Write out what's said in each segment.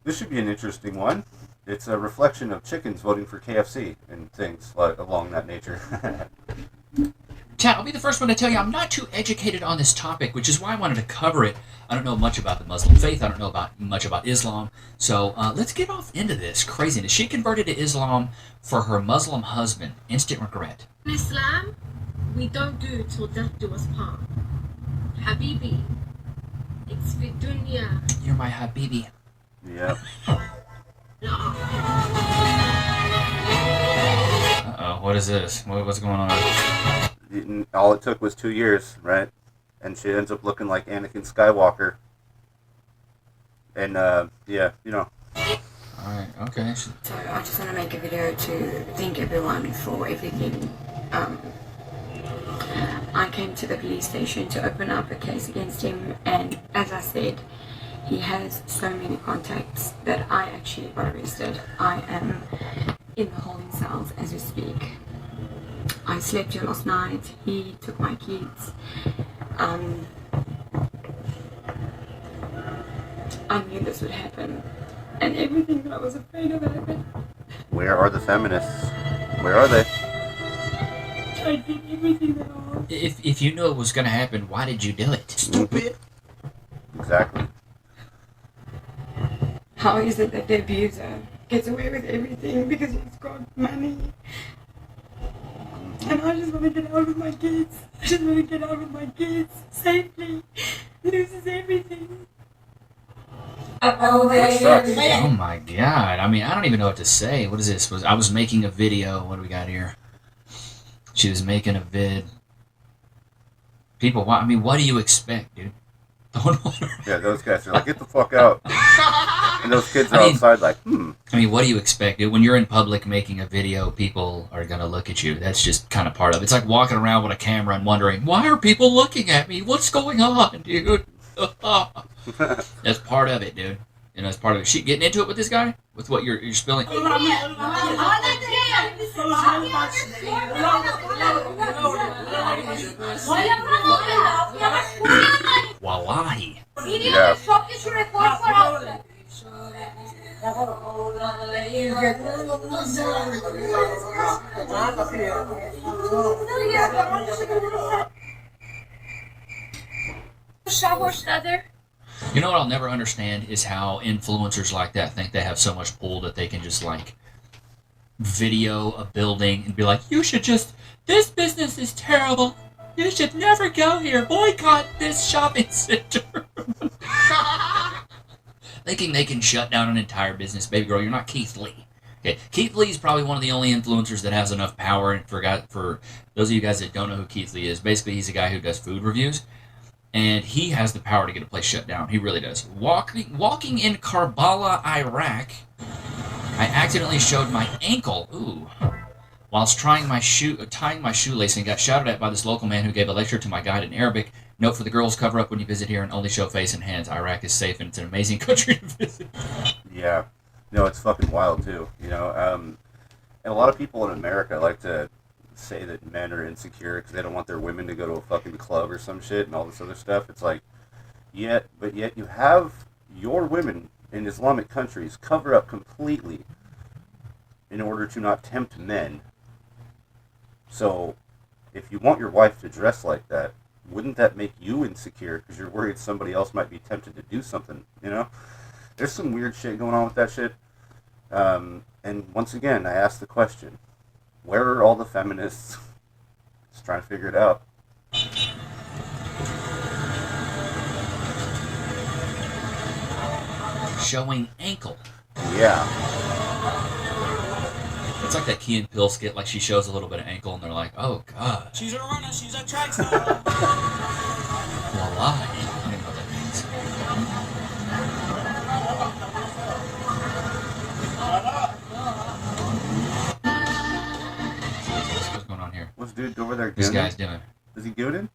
This should be an interesting one. It's a reflection of chickens voting for KFC and things like along that nature. Chad, I'll be the first one to tell you I'm not too educated on this topic, which is why I wanted to cover it. I don't know much about the Muslim faith. I don't know much about Islam. So let's get off into this craziness. She converted to Islam for her Muslim husband. Instant regret. In Islam, we don't do till death do us part. Habibi, it's fi dunya. You're my Habibi. Yep. Uh-oh, what is this? What's going on? All it took was 2 years, right? And she ends up looking like Anakin Skywalker. And, yeah, you know. Alright, okay. So I just want to make a video to thank everyone for everything. I came to the police station to open up a case against him, and as I said, he has so many contacts that I actually got arrested. I am in the holding cells as we speak. I slept here last night. He took my kids. I knew this would happen, and everything that I was afraid of happened. Where are the feminists? Where are they? I did everything that I wanted. If you knew it was going to happen, why did you do it? Stupid. Exactly. How is it that the abuser gets away with everything because he's got money? And I just want to get out with my kids. I just want to get out with my kids safely. He loses everything. Oh my god. I mean, I don't even know what to say. What is this? I was making a video. What do we got here? She was making a vid. People, I mean, what do you expect, dude? Yeah, those guys are like, get the fuck out. And those kids are outside like, I mean, what do you expect, dude? When you're in public making a video, people are going to look at you. That's just kind of part of it. It's like walking around with a camera and wondering, why are people looking at me? What's going on, dude? That's part of it, dude. You know, it's part of it. She getting into it with this guy? With what you're spilling? Wallahi. yeah. You know what I'll never understand is how influencers like that think they have so much pull that they can just like video a building and be like, you should just, this business is terrible. You should never go here. Boycott this shopping center. Thinking they can shut down an entire business. Baby girl, you're not Keith Lee. Okay, Keith Lee is probably one of the only influencers that has enough power. And for those of you guys that don't know who Keith Lee is, basically he's a guy who does food reviews. And he has the power to get a place shut down. He really does. Walking in Karbala, Iraq, I accidentally showed my ankle, whilst tying my shoelace and got shouted at by this local man who gave a lecture to my guide in Arabic. Note for the girls, cover up when you visit here and only show face and hands. Iraq is safe and it's an amazing country to visit. Yeah. No, it's fucking wild, too. You know, and a lot of people in America like to say that men are insecure because they don't want their women to go to a fucking club or some shit and all this other stuff. It's like, yet you have your women in Islamic countries cover up completely in order to not tempt men. So, if you want your wife to dress like that, wouldn't that make you insecure because you're worried somebody else might be tempted to do something, you know? There's some weird shit going on with that shit. And once again, I ask the question, where are all the feminists? Just trying to figure it out. Showing ankle. Yeah. It's like that Key and Peele skit, like she shows a little bit of ankle and they're like, oh god. She's a runner, she's a track star. Wallahi. I don't even know what that means. What's going on here? What's dude over there doing? This guy's doing. Is he gooning?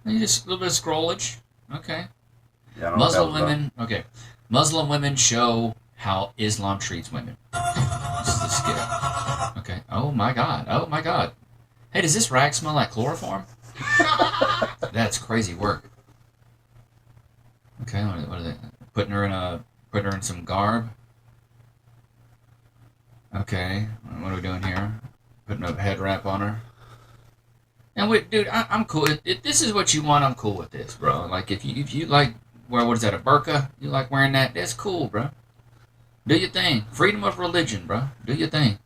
Just a little bit of scrollage. Okay. Yeah, I don't know Muslim what that was women. Okay. Muslim women show how Islam treats women. This is the skit. Okay. Oh my god. Oh my god. Hey, does this rag smell like chloroform? That's crazy work. Okay. What are they putting her Put her in some garb. Okay, what are we doing here? Putting a head wrap on her. And wait, dude, I'm cool. If this is what you want, I'm cool with this, bro. Like if you like what is that, a burqa? You like wearing that? That's cool, bro. Do your thing. Freedom of religion, bro. Do your thing.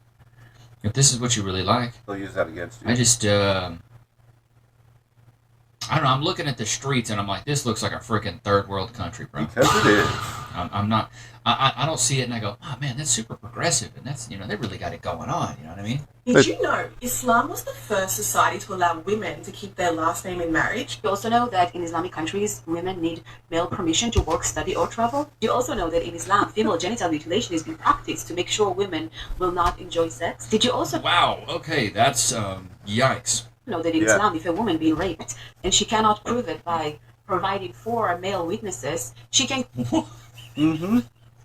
If this is what you really like. They'll use that against you. I just I don't know. I'm looking at the streets and I'm like, this looks like a freaking third world country, bro. Because it is. I'm not. I don't see it and I go, oh man, that's super progressive and that's they really got it going on. You know what I mean? Did you know Islam was the first society to allow women to keep their last name in marriage? You also know that in Islamic countries, women need male permission to work, study, or travel. You also know that in Islam, female genital mutilation is being practiced to make sure women will not enjoy sex. Did you also Wow. Okay, that's yikes. know that in Yeah. Islam, if a woman being raped and she cannot prove it by providing 4 male witnesses, she can Mm-hmm.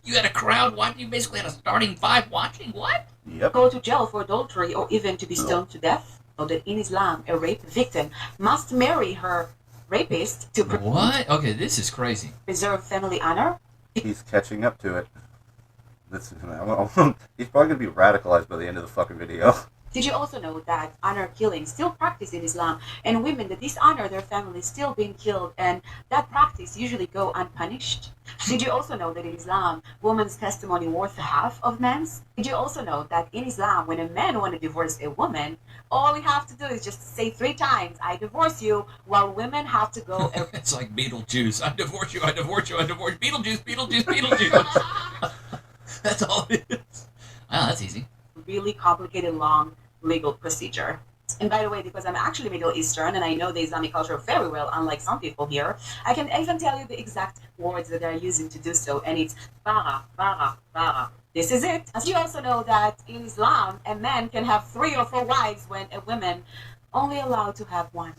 You had a crowd watching. You basically had a starting 5 watching. What? Yep. go to jail for adultery or even to be stoned to death. So that in Islam, a rape victim must marry her rapist to What? Okay, this is crazy. preserve family honor. He's catching up to it. He's probably gonna be radicalized by the end of the fucking video. Did you also know that honor killing still practiced in Islam, and women that dishonor their family still being killed, and that practice usually go unpunished? Did you also know that in Islam, woman's testimony worth half of men's? Did you also know that in Islam, when a man want to divorce a woman, all he have to do is just say 3 times, "I divorce you," while women have to go. It's like Beetlejuice. I divorce you. I divorce you. I divorce Beetlejuice. Beetlejuice. Beetlejuice. That's all it is. Wow, that's easy. Really complicated, long legal procedure. And by the way, because I'm actually Middle Eastern and I know the Islamic culture very well, unlike some people here, I can even tell you the exact words that they're using to do so, and it's bara, bara, bara. This is it. As you also know that in Islam, a man can have 3 or 4 wives when a woman only allowed to have 1.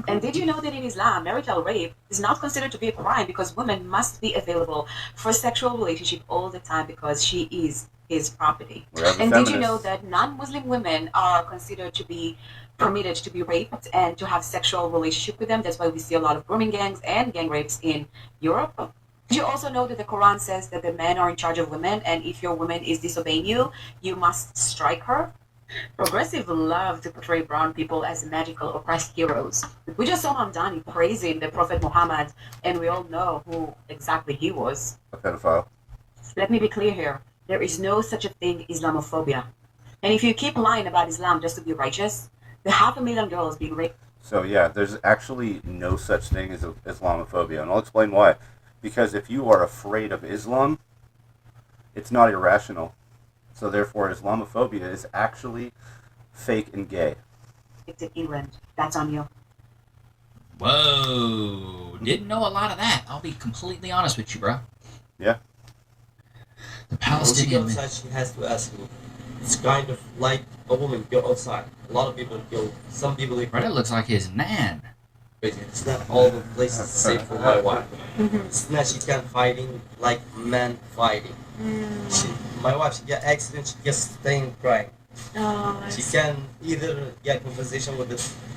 And did you know that in Islam, marital rape is not considered to be a crime because women must be available for sexual relationship all the time because she is his property? We're having And did you know feminists. that non-Muslim women are considered to be permitted to be raped and to have sexual relationship with them? That's why we see a lot of grooming gangs and gang rapes in Europe. Did you also know that the Quran says that the men are in charge of women, and if your woman is disobeying you, you must strike her? Progressive love to portray brown people as magical oppressed heroes. We just saw Hamdani praising the Prophet Muhammad, and we all know who exactly he was. A pedophile. Let me be clear here. There is no such a thing Islamophobia. And if you keep lying about Islam just to be righteous, the 500,000 girls being raped. So yeah, there's actually no such thing as Islamophobia, and I'll explain why. Because if you are afraid of Islam, it's not irrational. So therefore, Islamophobia is actually fake and gay. in England. That's on you. Whoa. Didn't know a lot of that. I'll be completely honest with you, bro. Yeah. The When she Palestinian. goes outside, she has to ask me. It's kind of like a woman go outside. A lot of people go. Some people Bro, that looks like his nan. It's not all the places safe for my wife. It's not she can't fighting like men fighting. My wife, she get accident, she gets staying crying. Oh, She can either get conversation with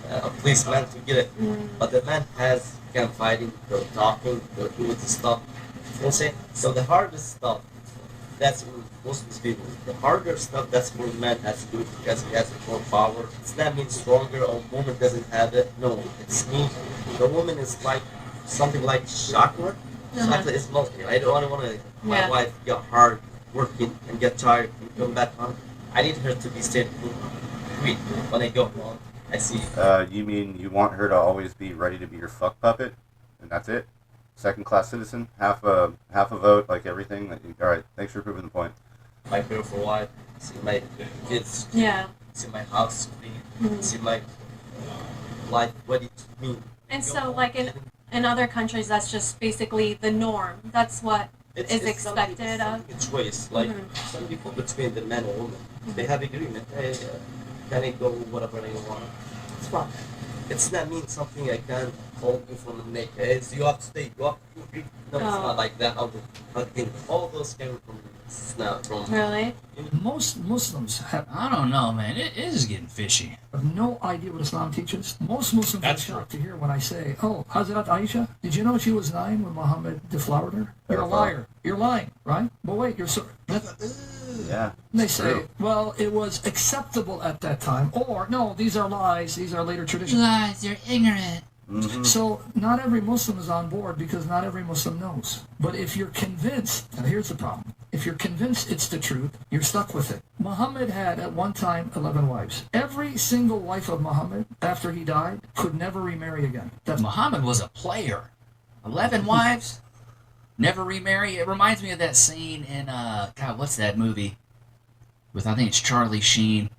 a policeman to get it, but the man can fighting, go talking, go do the stuff. You know what I'm saying? So the hardest stuff, that's for most of these people. The harder stuff, that's where man has to do it because he has more power. It's not mean stronger or woman doesn't have it. No, it's me. The woman is like something like chakra. Chakra is multi. I don't want to my Yeah. wife get hard working and get tired and come back home. I need her to be staying quick when I go home. I see. You mean you want her to always be ready to be your fuck puppet, and that's it? Second class citizen, half a vote, like everything. All right, thanks for proving the point. My beautiful wife, see my kids, yeah. see my house clean, see my life ready to me. And so, like in other countries, that's just basically the norm. That's what is expected of. It's choice. Like some people between the man and woman, they have agreement. Hey, can I go whatever I want? It's fine. It's not mean something I can hold you from the neck. Hey, so you have to stay. You have to agree. No, it's Oh. not like that. I think all those came from It's not from. Really? Most Muslims have I don't know, man. It is getting fishy. no idea what Islam teaches. Most Muslims That's are shocked to hear when I say, oh, Hazrat Aisha, did you know she was 9 when Muhammad deflowered her? You're a liar. You're lying, right? But wait, you're so... Yeah. And they it's say, true. well, it was acceptable at that time. Or, no, these are lies. These are later traditions. Lies, you're ignorant. Mhm. So not every Muslim is on board because not every Muslim knows. But if you're convinced, and here's the problem, if you're convinced it's the truth, you're stuck with it. Muhammad had at one time 11 wives. Every single wife of Muhammad, after he died, could never remarry again. That's Muhammad was a player. 11 wives, never remarry. It reminds me of that scene in, God, what's that movie? With, I think it's Charlie Sheen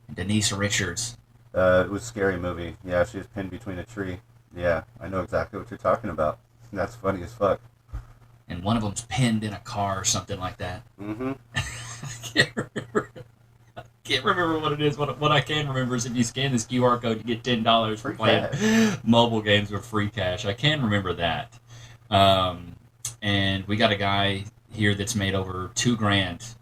and Denise Richards. It was a scary movie. Yeah, she was pinned between a tree. Yeah, I know exactly what you're talking about. That's funny as fuck. And one of them's pinned in a car or something like that. Mm-hmm. I can't remember what it is. What I can remember is if you scan this QR code, you get $10 for Free playing cash. mobile games with free cash. I can remember that. And we got a guy here that's made over $2,000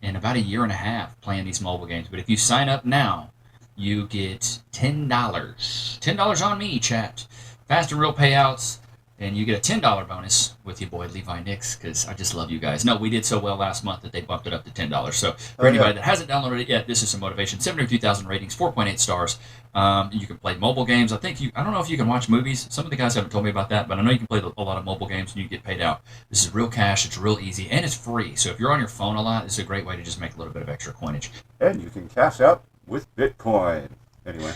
in about a year and a half playing these mobile games. But if you sign up now, you get $10. $10 on me, chat. Fast and real payouts. And you get a $10 bonus with your boy Levi Nix, because I just love you guys. No, we did so well last month that they bumped it up to $10. So for anybody that hasn't downloaded it yet, this is some motivation. 72,000 ratings, 4.8 stars. You can play mobile games. I don't know if you can watch movies. Some of the guys haven't told me about that, but I know you can play a lot of mobile games and you get paid out. This is real cash. It's real easy, and it's free. So if you're on your phone a lot, this is a great way to just make a little bit of extra coinage. And you can cash out with Bitcoin. Anyway.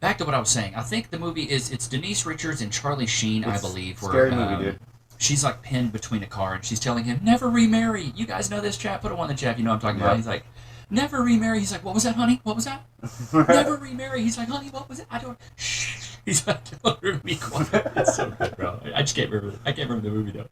Back to what I was saying. I think the movie it's Denise Richards and Charlie Sheen, I It's believe. a scary movie, dude. She's like pinned between a car, and she's telling him, never remarry. You guys know this, chat? Put it on the chat. You know what I'm talking about. He's like, never remarry. He's like, what was that, honey? What was that? Never remarry. He's like, honey, what was it? I don't... Shh. He's like, tell her to be quiet. It's so good, bro. I just can't remember. I can't remember the movie, though.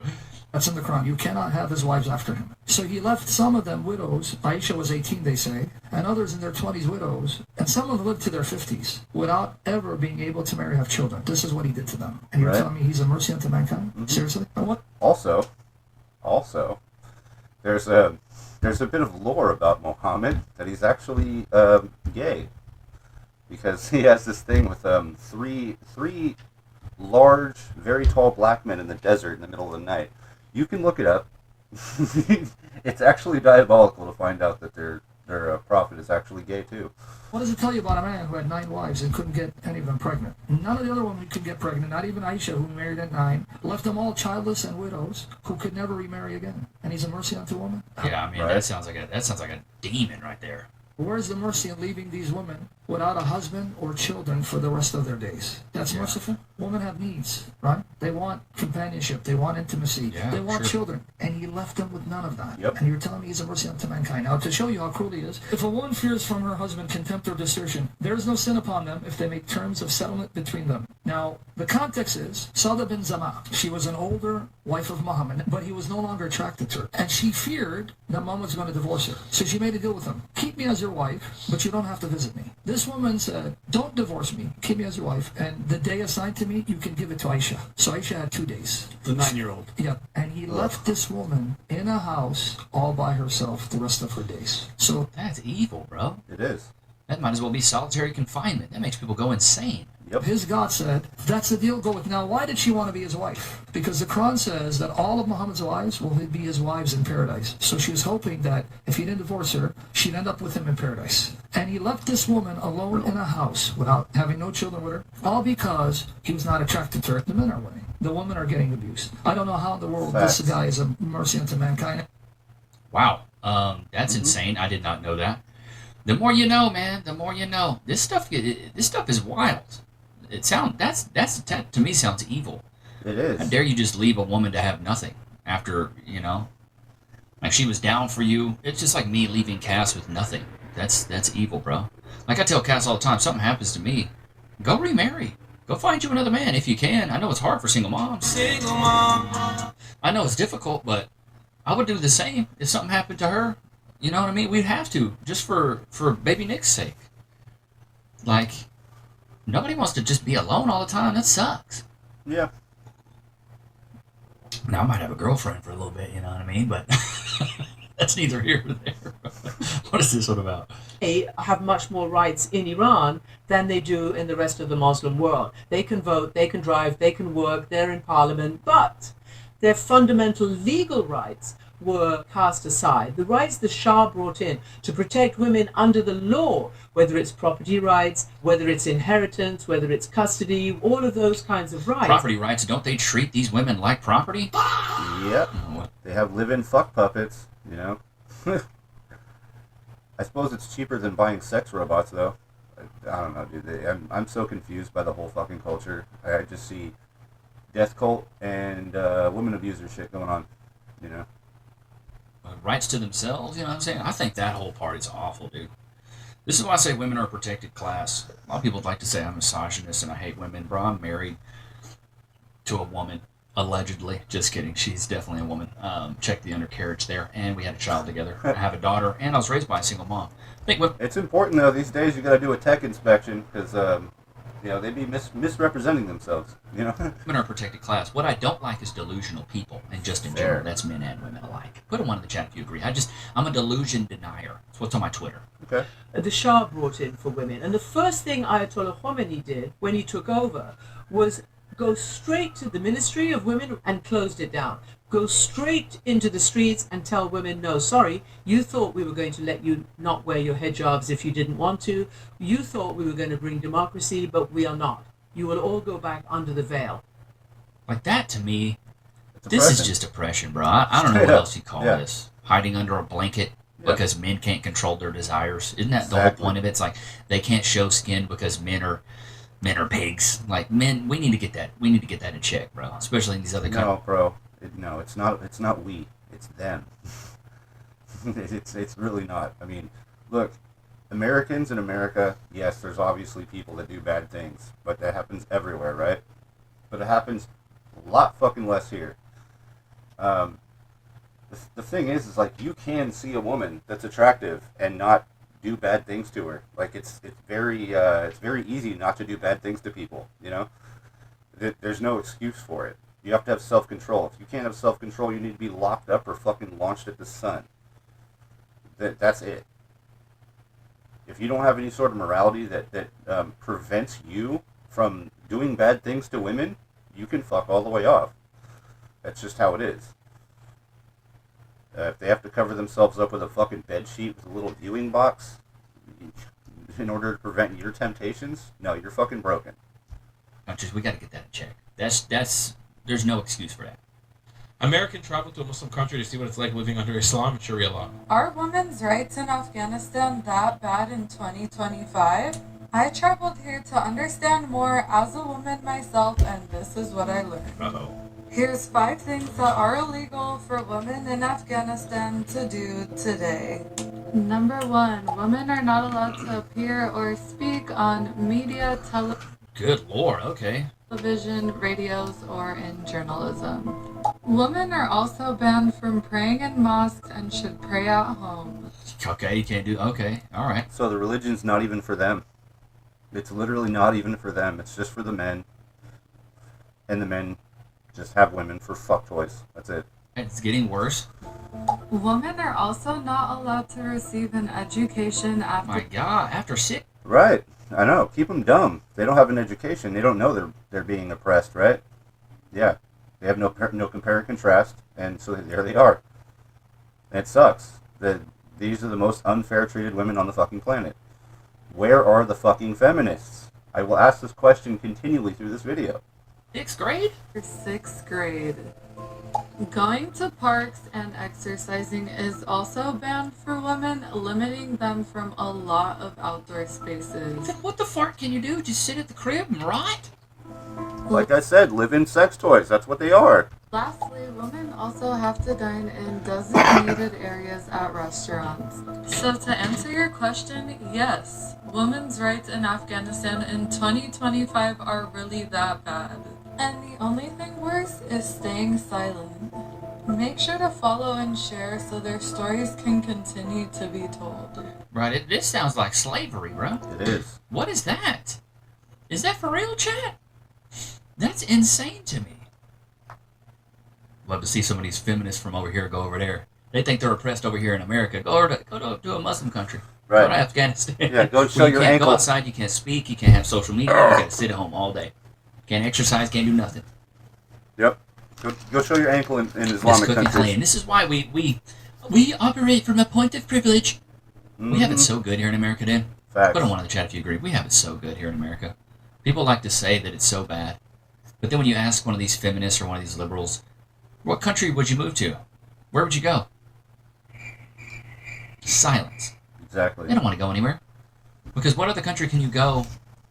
in the Quran. You cannot have his wives after him. So he left some of them widows. Aisha was 18, they say, and others in their 20s widows. And some of them lived to their 50s without ever being able to marry or have children. This is what he did to them. And you're Right. telling me he's a mercy unto mankind? Mhm. Seriously? And what? Also, there's a bit of lore about Muhammad that he's actually gay, because he has this thing with three large, very tall black men in the desert in the middle of the night. You can look it up. It's actually diabolical to find out that their prophet is actually gay too. What does it tell you about a man who had 9 wives and couldn't get any of them pregnant? None of the other women could get pregnant, not even Aisha, who married at 9, left them all childless and widows who could never remarry again. And he's a mercy unto woman? Yeah, I mean, Right. that sounds like a demon right there. Where's the mercy in leaving these women without a husband or children for the rest of their days? That's Yeah. merciful. Women have needs, right? They want companionship. They want intimacy. Yeah, they want sure. children. And he left them with none of that. Yep. And you're telling me he's a mercy unto mankind. Now, to show you how cruel he is, if a woman fears from her husband contempt or desertion, there is no sin upon them if they make terms of settlement between them. Now, the context is, Sada bin Zama, she was an older wife of Muhammad, but he was no longer attracted to her. And she feared that Muhammad was going to divorce her. So she made a deal with him. Keep me as your wife, but you don't have to visit me. This woman said, don't divorce me. Keep me as your wife. And the day assigned to me, you can give it to Aisha. So Aisha had 2 days. The 9-year-old. Yeah. And he left this woman in a house all by herself the rest of her days. So That's evil, bro. It is. That might as well be solitary confinement. That makes people go insane. Yep. his God said, that's the deal, go with. Now, why did she want to be his wife? Because the Quran says that all of Muhammad's wives will be his wives in paradise. So she was hoping that if he didn't divorce her, she'd end up with him in paradise. And he left this woman alone in a house without having no children with her, all because he was not attracted to her. The men are winning. The women are getting abused. I don't know how in the world Facts. this guy is a mercy unto mankind. Wow. That's insane. I did not know that. The more you know, man, the more you know. This stuff is wild. That to me sounds evil. It is. How dare you just leave a woman to have nothing after, like she was down for you. It's just like me leaving Cass with nothing. That's evil, bro. Like I tell Cass all the time, something happens to me, go remarry. Go find you another man if you can. I know it's hard for single moms. I know it's difficult, but I would do the same if something happened to her. You know what I mean? We'd have to, just for baby Nick's sake. Like, nobody wants to just be alone all the time. That sucks. Yeah. Now, I might have a girlfriend for a little bit, you know what I mean? But That's neither here nor there. What is this one about? They have much more rights in Iran than they do in the rest of the Muslim world. They can vote, they can drive, they can work, they're in parliament, but their fundamental legal rights were cast aside. The rights the Shah brought in to protect women under the law, whether it's property rights, whether it's inheritance, whether it's custody, all of those kinds of rights. Property rights, don't they treat these women like property? Yep. They have live-in fuck puppets, you know? I suppose it's cheaper than buying sex robots, though. I don't know, dude. I'm so confused by the whole fucking culture. I just see death cult and woman abuser shit going on, you know? Rights to themselves, you know what I'm saying? I think that whole part is awful, dude. This is why I say women are a protected class. A lot of people like to say I'm misogynist and I hate women. Bro, I'm married to a woman, allegedly. Just kidding. She's definitely a woman. Check the undercarriage there. And we had a child together. I have a daughter, and I was raised by a single mom. It's important, though, these days you gotta do a tech inspection, because, you know, they be misrepresenting themselves, you know? Women are a protected class. What I don't like is delusional people, and just in general, that's men and women alike. Put a one in the chat if you agree. I'm a delusion denier. That's what's on my Twitter. Okay. The Shah brought in for women. And the first thing Ayatollah Khomeini did when he took over was go straight to the Ministry of Women and closed it down. Go straight into the streets and tell women, no, sorry, you thought we were going to let you not wear your hijabs if you didn't want to. You thought we were going to bring democracy, but we are not. You will all go back under the veil. Like that, to me, this is just oppression, bro. I don't know what else you call this. Hiding under a blanket because men can't control their desires. Isn't that the whole point of it? It's like they can't show skin because men are pigs. Like, men, we need to get that in check, bro. Especially in these other countries. No, bro. No, it's not we. It's them. It's really not. I mean, look, Americans in America, yes, there's obviously people that do bad things, but that happens everywhere, right? But it happens a lot fucking less here. The thing is like, you can see a woman that's attractive and not do bad things to her. Like, it's very easy not to do bad things to people, you know? There's no excuse for it. You have to have self-control. If you can't have self-control, you need to be locked up or fucking launched at the sun. That's it. If you don't have any sort of morality that prevents you from doing bad things to women, you can fuck all the way off. That's just how it is. If they have to cover themselves up with a fucking bed sheet with a little viewing box in order to prevent your temptations, no, you're fucking broken. We got to get that in check. There's no excuse for that. American travel to a Muslim country to see what it's like living under Islam and Sharia law. Are women's rights in Afghanistan that bad in 2025? I traveled here to understand more as a woman myself, and this is what I learned. Uh-oh. Here's 5 things that are illegal for women in Afghanistan to do today. Number 1, women are not allowed to appear or speak on media, Good Lord, okay. television, radios, or in journalism. Women are also banned from praying in mosques and should pray at home. Okay, you can't do... Okay, all right. So the religion's not even for them. It's literally not even for them. It's just for the men. And the men just have women for fuck toys. That's it. It's getting worse. Women are also not allowed to receive an education after... My God, after 6... Right. I know. Keep them dumb. They don't have an education. They don't know they're being oppressed, right? Yeah. They have no compare and contrast, and so there they are. And it sucks. These are the most unfair treated women on the fucking planet. Where are the fucking feminists? I will ask this question continually through this video. 6th grade? 6th grade. Going to parks and exercising is also banned for women, limiting them from a lot of outdoor spaces. Then what the fuck can you do? Just sit at the crib and rot? Like I said, live-in sex toys. That's what they are. Lastly, women also have to dine in designated areas at restaurants. So to answer your question, yes, women's rights in Afghanistan in 2025 are really that bad. And the only thing worse is staying silent. Make sure to follow and share so their stories can continue to be told. Right, this sounds like slavery, bro. It is. What is that? Is that for real, chat? That's insane to me. Love to see some of these feminists from over here go over there. They think they're oppressed over here in America. Go to a Muslim country. Right. Go to Afghanistan. Yeah, go Where show you your can't ankle. go outside, you can't speak, you can't have social media, you gotta sit at home all day. Can't exercise, can't do nothing. Yep. Go show your ankle in It's Islamic cookie countries. clean. This is why we operate from a point of privilege. We have it so good here in America, Dan. Facts. Put on one in the chat if you agree. We have it so good here in America. People like to say that it's so bad. But then when you ask one of these feminists or one of these liberals, what country would you move to? Where would you go? Silence. Exactly. They don't want to go anywhere. Because what other country can you go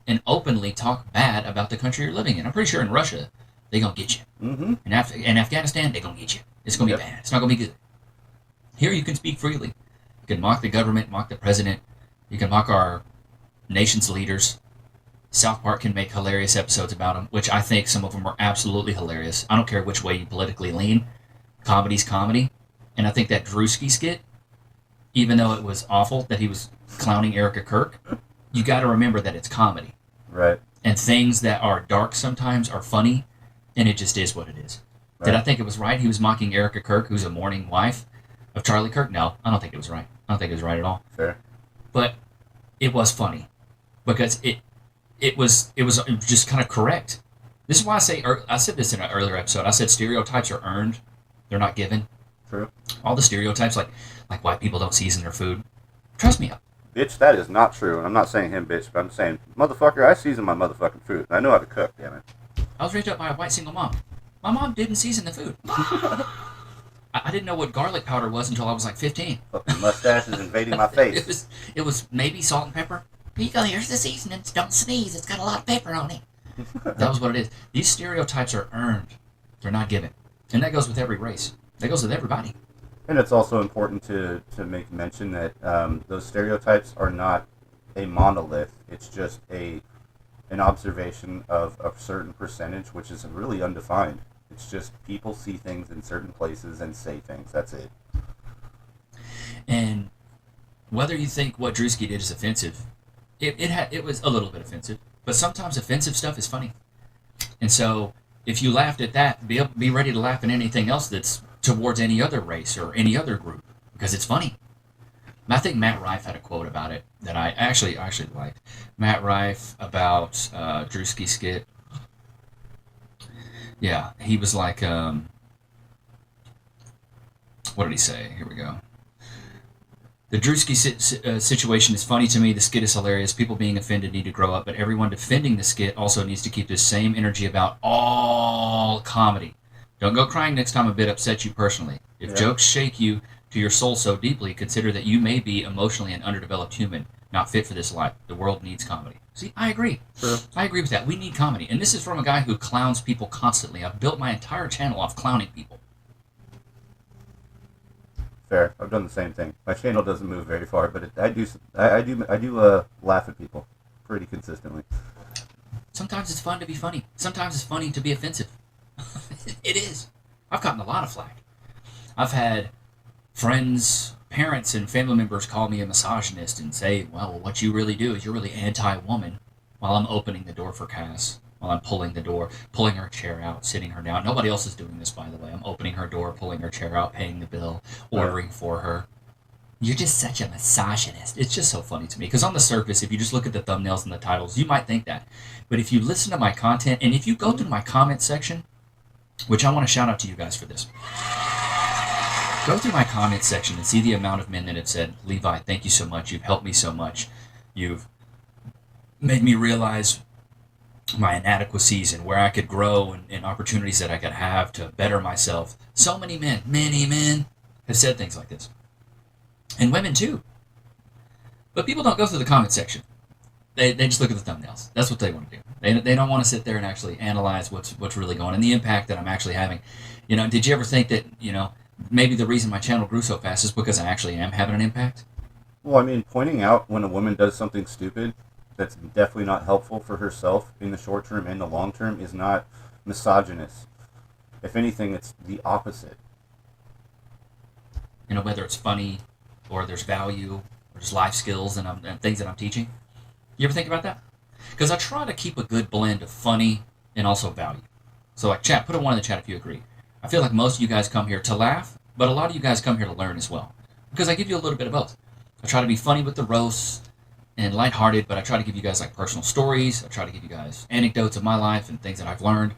and openly talk bad about the country you're living in? I'm pretty sure in Russia, they're going to get you. Mm-hmm. In Afghanistan, they're going to get you. It's going to be bad. It's not going to be good. Here you can speak freely. You can mock the government, mock the president. You can mock our nation's leaders. South Park can make hilarious episodes about them, which I think some of them are absolutely hilarious. I don't care which way you politically lean. Comedy's comedy. And I think that Drewski skit, even though it was awful that he was clowning Erica Kirk, you got to remember that it's comedy. Right. And things that are dark sometimes are funny, and it just is what it is. Right. Did I think it was right? He was mocking Erica Kirk, who's a mourning wife of Charlie Kirk? No, I don't think it was right. I don't think it was right at all. Fair. But it was funny because it was just kind of correct. This is why I said this in an earlier episode. I said stereotypes are earned; they're not given. True. All the stereotypes, like white people don't season their food. Trust me. Bitch, that is not true. And I'm not saying him, bitch, but I'm saying, motherfucker, I season my motherfucking food. I know how to cook, damn it. I was raised up by a white single mom. My mom didn't season the food. I didn't know what garlic powder was until I was like 15. Fucking mustache is invading my face. It was maybe salt and pepper. Here you go, here's the seasonings. Don't sneeze. It's got a lot of pepper on it. That was what it is. These stereotypes are earned. They're not given. And that goes with every race. That goes with everybody. And it's also important to make mention that those stereotypes are not a monolith. It's just an observation of a certain percentage, which is really undefined. It's just people see things in certain places and say things. That's it. And whether you think what Drewski did is offensive, it was a little bit offensive. But sometimes offensive stuff is funny. And so if you laughed at that, be ready to laugh at anything else that's towards any other race or any other group, because it's funny. I think Matt Rife had a quote about it that I actually liked. Matt Rife about Drewski skit. Yeah, he was like, what did he say? Here we go. The Drewski situation is funny to me. The skit is hilarious. People being offended need to grow up, but everyone defending the skit also needs to keep the same energy about all comedy. Don't go crying next time a bit upsets you personally. If jokes shake you to your soul so deeply, consider that you may be emotionally an underdeveloped human, not fit for this life. The world needs comedy. See, I agree. True. I agree with that. We need comedy. And this is from a guy who clowns people constantly. I've built my entire channel off clowning people. Fair. I've done the same thing. My channel doesn't move very far, but I do laugh at people pretty consistently. Sometimes it's fun to be funny. Sometimes it's funny to be offensive. It is. I've gotten a lot of flack. I've had friends, parents, and family members call me a misogynist and say, well, what you really do is you're really anti-woman, while I'm opening the door for Cass, while I'm pulling the door, pulling her chair out, sitting her down. Nobody else is doing this, by the way. I'm opening her door, pulling her chair out, paying the bill, ordering for her. You're just such a misogynist. It's just so funny to me. Because on the surface, if you just look at the thumbnails and the titles, you might think that. But if you listen to my content, and if you go through my comment section, which I want to shout out to you guys for this. Go through my comment section and see the amount of men that have said, Levi, thank you so much. You've helped me so much. You've made me realize my inadequacies and where I could grow and opportunities that I could have to better myself. So many men have said things like this. And women too. But people don't go through the comment section. They just look at the thumbnails. That's what they want to do. They don't want to sit there and actually analyze what's really going on and the impact that I'm actually having. You know, did you ever think that, you know, maybe the reason my channel grew so fast is because I actually am having an impact? Well, I mean, pointing out when a woman does something stupid that's definitely not helpful for herself in the short term and the long term is not misogynist. If anything, it's the opposite. You know, whether it's funny or there's value or there's life skills and things that I'm teaching. You ever think about that? Because I try to keep a good blend of funny and also value. So like chat, put a 1 in the chat if you agree. I feel like most of you guys come here to laugh But a lot of you guys come here to learn as well, because I give you a little bit of both. I try to be funny with the roasts and lighthearted, but I try to give you guys like personal stories. I try to give you guys anecdotes of my life and things that I've learned.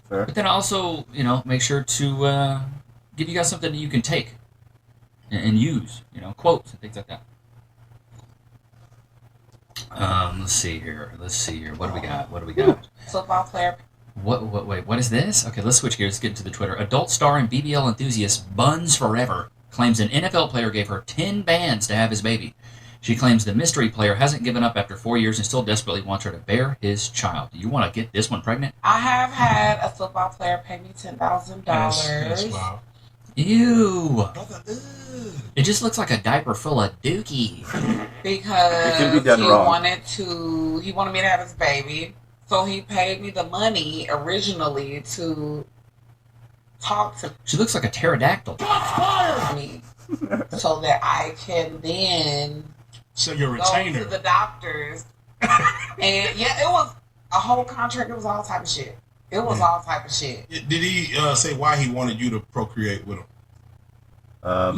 Fair. But then I also, make sure to give you guys something that you can take and use, quotes and things like that. Let's see here. What do we got? Football player. Wait, what is this? Okay, let's switch gears. Let's get into the Twitter. Adult star and BBL enthusiast Buns Forever claims an NFL player gave her 10 bands to have his baby. She claims the mystery player hasn't given up after 4 years and still desperately wants her to bear his child. Do you want to get this one pregnant? I have had a football player pay me $10,000. That's wow. Ew. It just looks like a diaper full of dookie. Because can be done wrong. He wanted me to have his baby. So he paid me the money originally to talk to She looks like a pterodactyl. me so that I can then So you're a go retainer. to the doctors. And yeah, it was a whole contract. It was all type of shit. Did he say why he wanted you to procreate with him? I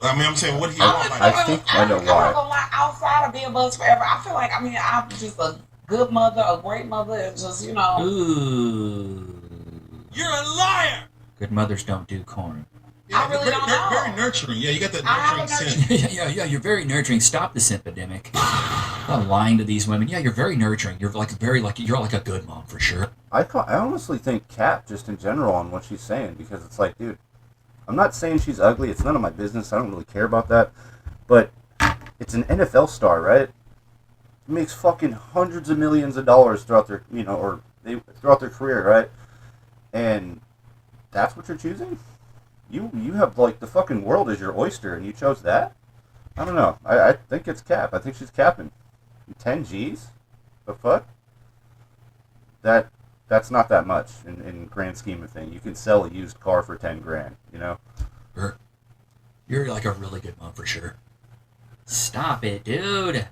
I'm saying, what did he want? think I know I'm not why. gonna lie, outside of being Bugs Forever, I feel like, I'm just a good mother, a great mother. It's just, Ooh. You're a liar! Good mothers don't do corn. I really don't know. Very nurturing. Yeah, you got that I have nurturing a sense. yeah, you're very nurturing. Stop this epidemic. I'm lying to these women. Yeah, you're very nurturing. You're you're like a good mom for sure. I honestly think cap just in general on what she's saying, because it's like, dude, I'm not saying she's ugly. It's none of my business. I don't really care about that. But it's an NFL star, right? It makes fucking hundreds of millions of dollars throughout their, throughout their career, right? And that's what you're choosing? You have, like, the fucking world as your oyster, and you chose that? I don't know. I think it's cap. I think she's capping. 10 G's? The fuck? That's not that much in grand scheme of things. You can sell a used car for 10 grand, You're like a really good mom for sure. Stop it, dude.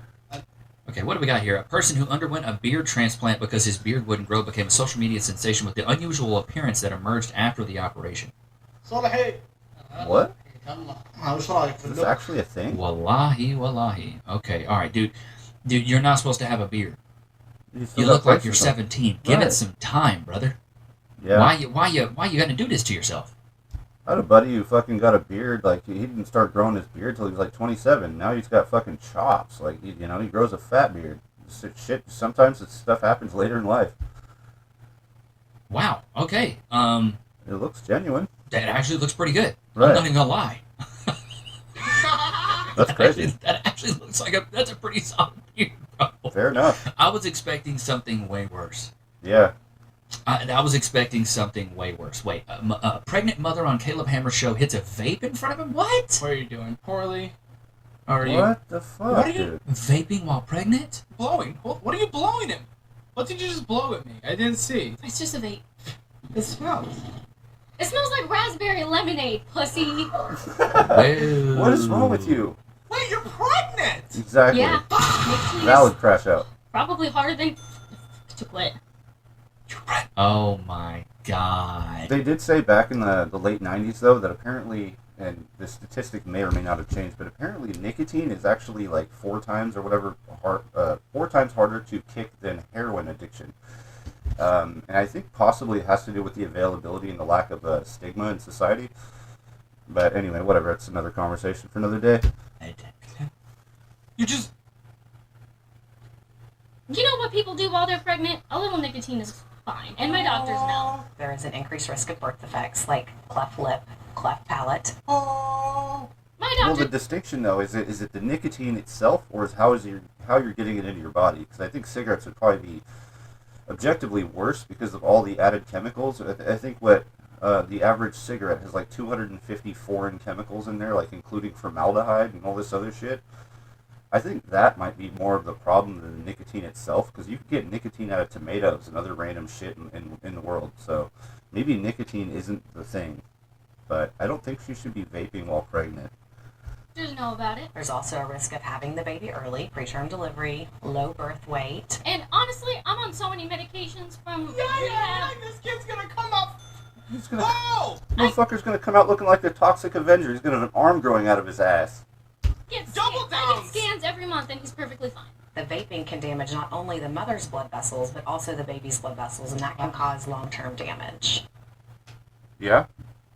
Okay, what do we got here? A person who underwent a beard transplant because his beard wouldn't grow became a social media sensation with the unusual appearance that emerged after the operation. What? Is this actually a thing? Wallahi. Okay, alright, dude. Dude, you're not supposed to have a beard. You look like you're 17. Give it some time, brother. Yeah. Why you gonna do this to yourself? I had a buddy who fucking got a beard, like, he didn't start growing his beard till he was like 27. Now he's got fucking chops. Like, he grows a fat beard. Shit, sometimes this stuff happens later in life. Wow, okay. It looks genuine. That actually looks pretty good. Right. I'm not even gonna lie. That's crazy. That actually looks like that's a pretty solid beard, bro. Fair enough. I was expecting something way worse. Yeah. I was expecting something way worse. Wait, a pregnant mother on Caleb Hammer's show hits a vape in front of him? What? What are you doing? Poorly? Are you What the fuck, What are you- dude? Vaping while pregnant? blowing? What are you blowing him? What did you just blow at me? I didn't see. It's just a vape. It smells. It smells like raspberry lemonade, pussy. Whoa. What is wrong with you? Wait, you're pregnant! Exactly. Yeah. Makes me Valid crash out. probably harder than to quit. Oh my god. They did say back in the late 90s, though, that apparently, and the statistic may or may not have changed, but apparently nicotine is actually like 4 times or whatever, 4 times harder to kick than heroin addiction. And I think possibly it has to do with the availability and the lack of stigma in society. But anyway, whatever. It's another conversation for another day. You just... You know what people do while they're pregnant? A little nicotine is fine, and my doctors know. There is an increased risk of birth defects like cleft lip, cleft palate. My Well, doctor. the distinction, though, is it the nicotine itself, or is how you're getting it into your body? Because I think cigarettes would probably be objectively worse because of all the added chemicals. I think what the average cigarette has like 250 foreign chemicals in there, like including formaldehyde and all this other shit. I think that might be more of the problem than the nicotine itself, because you can get nicotine out of tomatoes and other random shit in the world. So maybe nicotine isn't the thing, but I don't think she should be vaping while pregnant. Doctors know about it. There's also a risk of having the baby early, preterm delivery, low birth weight. And honestly, I'm on so many medications from rehab. This kid's gonna come up He's gonna. Motherfucker's gonna come out looking like the Toxic Avenger. He's gonna have an arm growing out of his ass. Double down. I get scans every month, and he's perfectly fine. The vaping can damage not only the mother's blood vessels, but also the baby's blood vessels, and that can cause long-term damage. Yeah?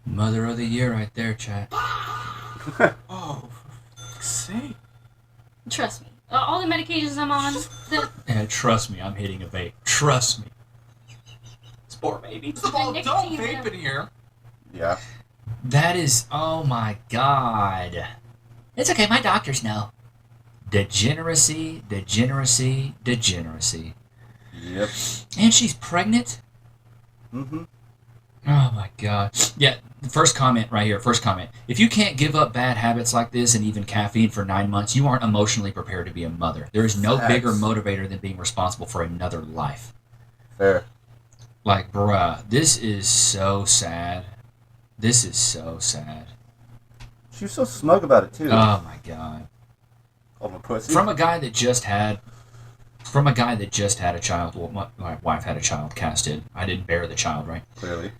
Mother of the year right there, chat. Oh, for fuck's sake. Trust me. All the medications I'm on, Yeah, trust me, I'm hitting a vape. Trust me. It's poor baby. First of all, don't vape in here. Yeah. That is, oh my god. It's okay, my doctors know. Degeneracy, degeneracy, degeneracy. Yep. And she's pregnant? Mm-hmm. Oh my god. Yeah, the first comment right here, first comment. If you can't give up bad habits like this and even caffeine for 9 months, you aren't emotionally prepared to be a mother. There is no bigger motivator than being responsible for another life. Fair. Like, bruh, this is so sad. This is so sad. She was so smug about it, too. Oh my god. Called him a pussy. From a guy that just had a child. Well, my wife had a child, Cass did. I didn't bear the child, right? Clearly.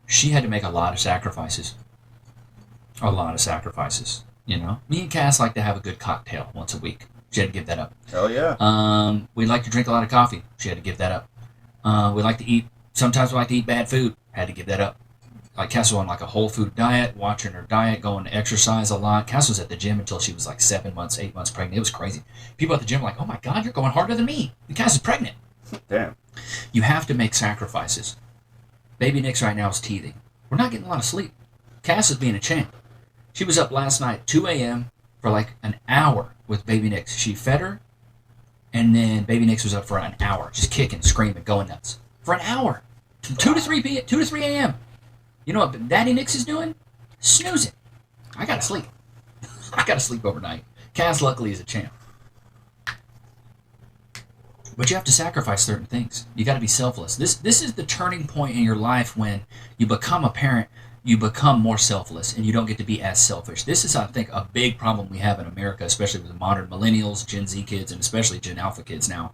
She had to make a lot of sacrifices. A lot of sacrifices, you know? Me and Cass like to have a good cocktail once a week. She had to give that up. Hell yeah. We like to drink a lot of coffee. She had to give that up. We like to eat, sometimes we like to eat bad food. Had to give that up. Like, Cass was on like a whole food diet, watching her diet, going to exercise a lot. Cass was at the gym until she was like 7 months, 8 months pregnant. It was crazy. People at the gym were like, oh my God, you're going harder than me. And Cass is pregnant. Damn. You have to make sacrifices. Baby Nick's right now is teething. We're not getting a lot of sleep. Cass is being a champ. She was up last night, 2 a.m., for like an hour with Baby Nix. She fed her, and then Baby Nix was up for an hour, just kicking, screaming, going nuts. For an hour. 2 to 3 a.m. You know what Daddy Nix is doing? Snoozing. I gotta sleep. I gotta sleep overnight. Cass, luckily, is a champ. But you have to sacrifice certain things. You got to be selfless. This is the turning point in your life when you become a parent, you become more selfless, and you don't get to be as selfish. This is, I think, a big problem we have in America, especially with the modern millennials, Gen Z kids, and especially Gen Alpha kids now,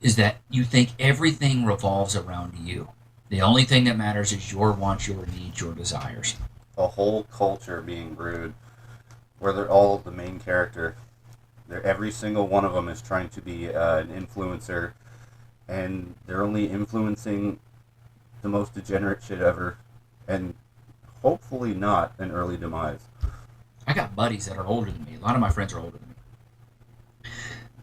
is that you think everything revolves around you. The only thing that matters is your wants, your needs, your desires. A whole culture being brewed where they're all the main character. Every single one of them is trying to be an influencer, and they're only influencing the most degenerate shit ever, and hopefully not an early demise. I got buddies that are older than me. A lot of my friends are older than me.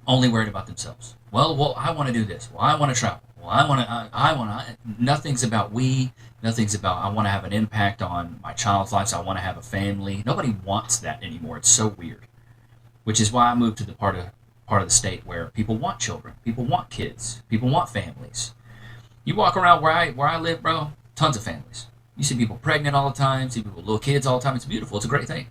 Only worried about themselves. Well, I want to do this. Well, I want to travel. Well, I want to. Nothing's about we. Nothing's about I want to have an impact on my child's life. So I want to have a family. Nobody wants that anymore. It's so weird. Which is why I moved to the part of the state where people want children, people want kids, people want families. You walk around where I live, bro, tons of families. You see people pregnant all the time, see people with little kids all the time. It's beautiful. It's a great thing.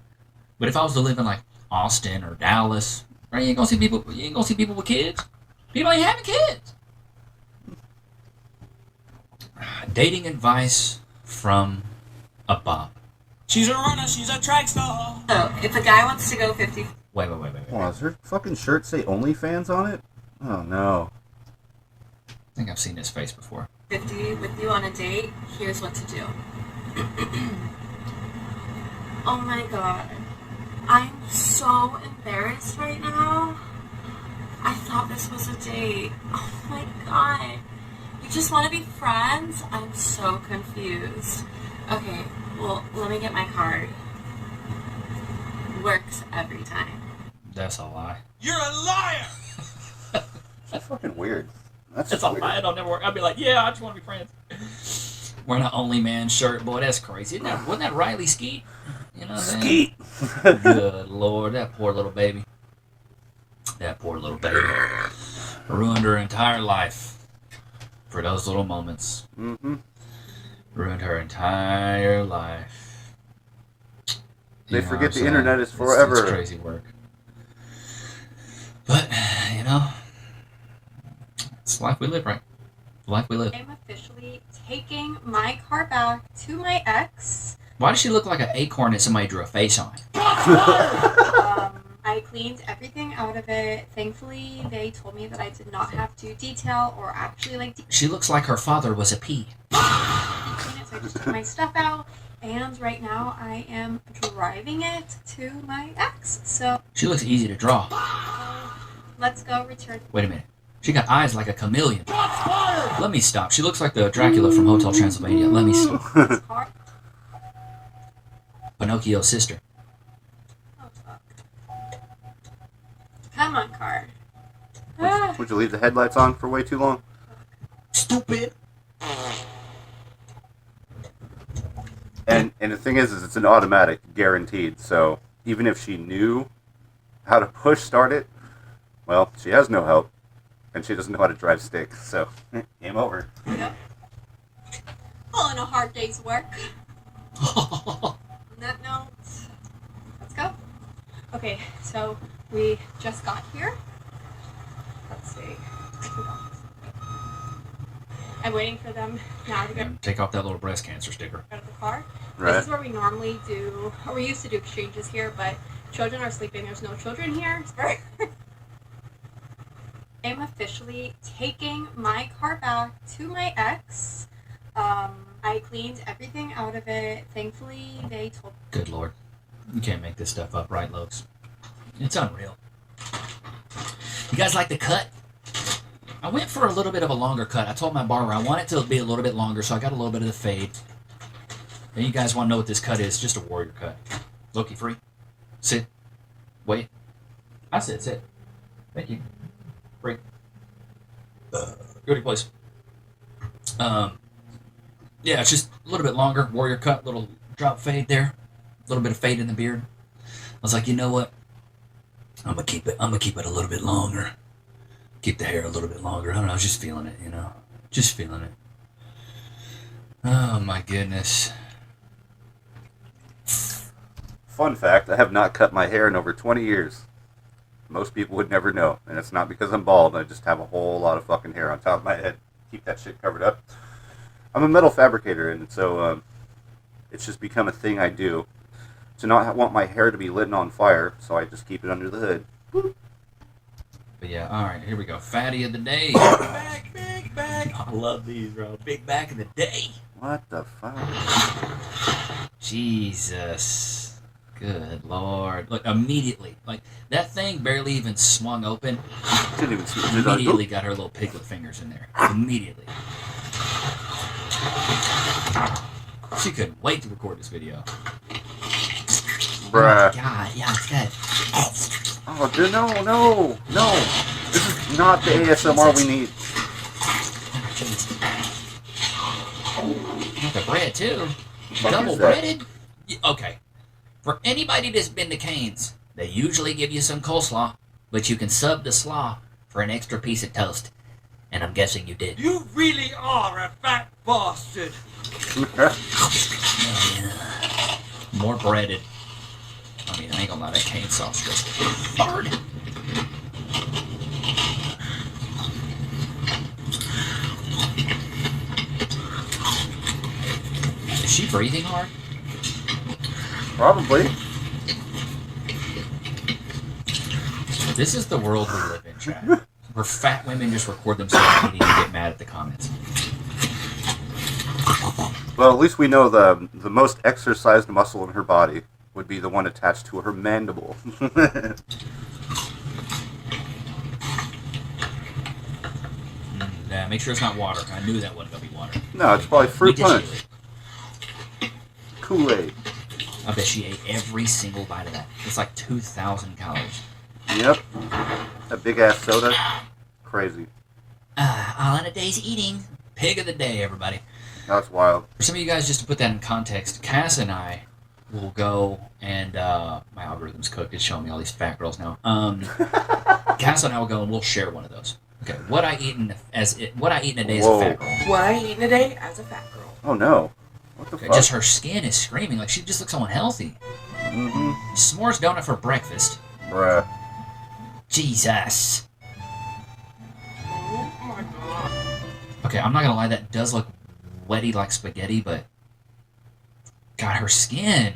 But if I was to live in like Austin or Dallas, right, you ain't gonna see people with kids. People ain't having kids. Dating advice from a Bob. She's a runner. She's a track star. So if a guy wants to go 50. Wait. Hold on, does her fucking shirt say OnlyFans on it? Oh no. I think I've seen his face before. 50 with you on a date, here's what to do. Oh my god. I'm so embarrassed right now. I thought this was a date. Oh my god. You just want to be friends? I'm so confused. Okay, well, let me get my card. Works every time. That's a lie. You're a liar! That's fucking weird. That's a lie. It'll never work. I'll be like, yeah, I just want to be friends. Wearing an Only Man shirt, boy, that's crazy. Wasn't that Riley Skeet? You know what I'm saying? Skeet. Good Lord, that poor little baby. That poor little baby. Ruined her entire life for those little moments. Mm-hmm. Ruined her entire life. They forget the internet is forever. It's crazy work. But, you know, it's the life we live, right? The life we live. I'm officially taking my car back to my ex. Why does she look like an acorn that somebody drew a face on? I cleaned everything out of it. Thankfully, they told me that I did not have to detail or actually She looks like her father was a pea. clean it, so I just took my stuff out, and right now I am driving it to my ex. So She looks easy to draw. let's go return. Wait a minute. She got eyes like a chameleon. Let me stop. She looks like the Dracula from Hotel Transylvania. Let me stop. Pinocchio's sister. Oh, fuck. Come on, car. Would you leave the headlights on for way too long? Stupid. And the thing is it's an automatic, guaranteed. So even if she knew how to push start it, well, she has no help, and she doesn't know how to drive stick. So game over. Yep. All in a hard day's work. On that note, let's go. Okay, so we just got here. Let's see. I'm waiting for them now to go Take off that little breast cancer sticker. out of the car. Right. This is where we normally do, or we used to do exchanges here, but children are sleeping. There's no children here. I'm officially taking my car back to my ex. I cleaned everything out of it. Thankfully, they told. Good Lord. You can't make this stuff up, right, Lokes? It's unreal. You guys like the cut? I went for a little bit of a longer cut. I told my barber I want it to be a little bit longer, so I got a little bit of the fade. And you guys want to know what this cut is? Just a warrior cut. Loki free. Sit. Wait. I said sit. Thank you. Free. Go to place. Yeah, it's just a little bit longer. Warrior cut, little drop fade there. A little bit of fade in the beard. I was like, you know what? I'm gonna keep it a little bit longer. Keep the hair a little bit longer. I don't know, I was just feeling it, you know. Just feeling it. Oh my goodness. Fun fact, I have not cut my hair in over 20 years. Most people would never know. And it's not because I'm bald. I just have a whole lot of fucking hair on top of my head. Keep that shit covered up. I'm a metal fabricator, and so it's just become a thing I do. To not want my hair to be lit on fire, so I just keep it under the hood. But yeah, alright, here we go. Fatty of the day. Big back. I love these, bro. Big back of the day. What the fuck? Jesus. Good Lord. Look, immediately. Like, that thing barely even swung open. Didn't even see it. Immediately got her little piglet fingers in there. Immediately. She couldn't wait to record this video. Bruh. Oh God, yeah, it's good. Oh, dude, no. This is not the ASMR we need. Got the bread, too. Fuck Double is that? breaded? Okay. For anybody that's been to Cane's, they usually give you some coleslaw, but you can sub the slaw for an extra piece of toast. And I'm guessing you did. You really are a fat bastard. More breaded. I mean, I ain't gonna lie, that cane sauce goes hard. Is she breathing hard? Probably. This is the world we live in, Chad. Where fat women just record themselves eating and get mad at the comments. Well, at least we know the most exercised muscle in her body would be the one attached to her mandible. Yeah, make sure it's not water. I knew that wasn't gonna be water. No, it's probably fruit We did punch. it. Kool-Aid. I bet she ate every single bite of that. It's like 2,000 calories. Yep. That big ass soda. Crazy. All in a day's eating. Pig of the day, everybody. That's wild. For some of you guys, just to put that in context, Cass and I will go and my algorithm's cooked. It's showing me all these fat girls now. Cass and I will go and we'll share one of those. Okay, what I eat in a day as a fat girl. What I eat in a day as a fat girl. Oh no. What the Okay, fuck? just her skin is screaming like she just looks so unhealthy. Mm-hmm. S'mores donut for breakfast. Bruh. Jesus. Oh my god. Okay, I'm not gonna lie, that does look wetty like spaghetti, but God, her skin.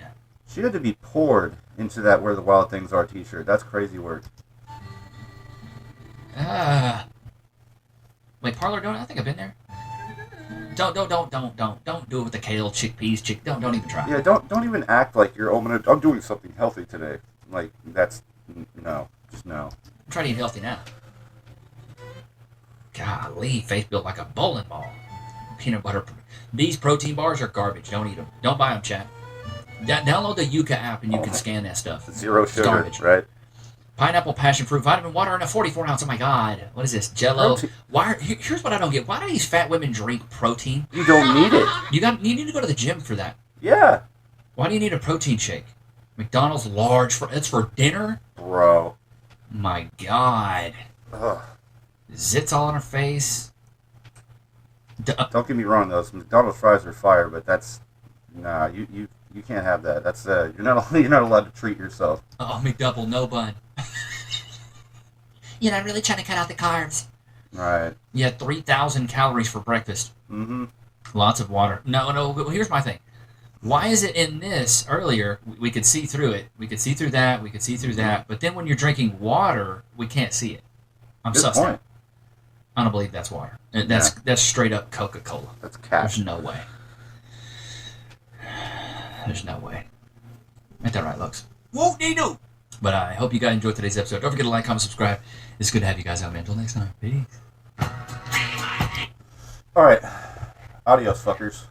She had to be poured into that Where the Wild Things Are t-shirt. That's crazy work. Wait, Parlor Donut? I think I've been there. Don't do it with the kale, chickpeas, Don't even try. Yeah, don't even act like you're. I'm doing something healthy today. Like that's no, just no. I'm trying to eat healthy now. Golly, face built like a bowling ball. Peanut butter. These protein bars are garbage. Don't eat them. Don't buy them, chat. Download the Yuka app and you can scan that stuff. Zero It's sugar, garbage. right? Pineapple, passion fruit, vitamin water, and a 44 ounce. Oh my God. What is this? Jello. Here's what I don't get. Why do these fat women drink protein? You don't need it. You need to go to the gym for that. Yeah. Why do you need a protein shake? McDonald's large it's for dinner? Bro. My God. Ugh. Zits all on her face. Don't get me wrong, though. McDonald's fries are fire, but that's you can't have that. That's you're not allowed to treat yourself. Oh, McDouble, no bun. You're not really trying to cut out the carbs. Right. You had 3,000 calories for breakfast. Mm-hmm. Lots of water. No. Well, here's my thing. Why is it in this earlier? We could see through it. We could see through that. We could see through that. But then when you're drinking water, we can't see it. I'm Good sussed point. out. I don't believe that's water. That's straight up Coca-Cola. That's cash. There's no way. There's no way. Ain't that right, Lux? Whoop-de-doo. But I hope you guys enjoyed today's episode. Don't forget to like, comment, subscribe. It's good to have you guys out, man. Until next time. Peace. All right. Adios, fuckers.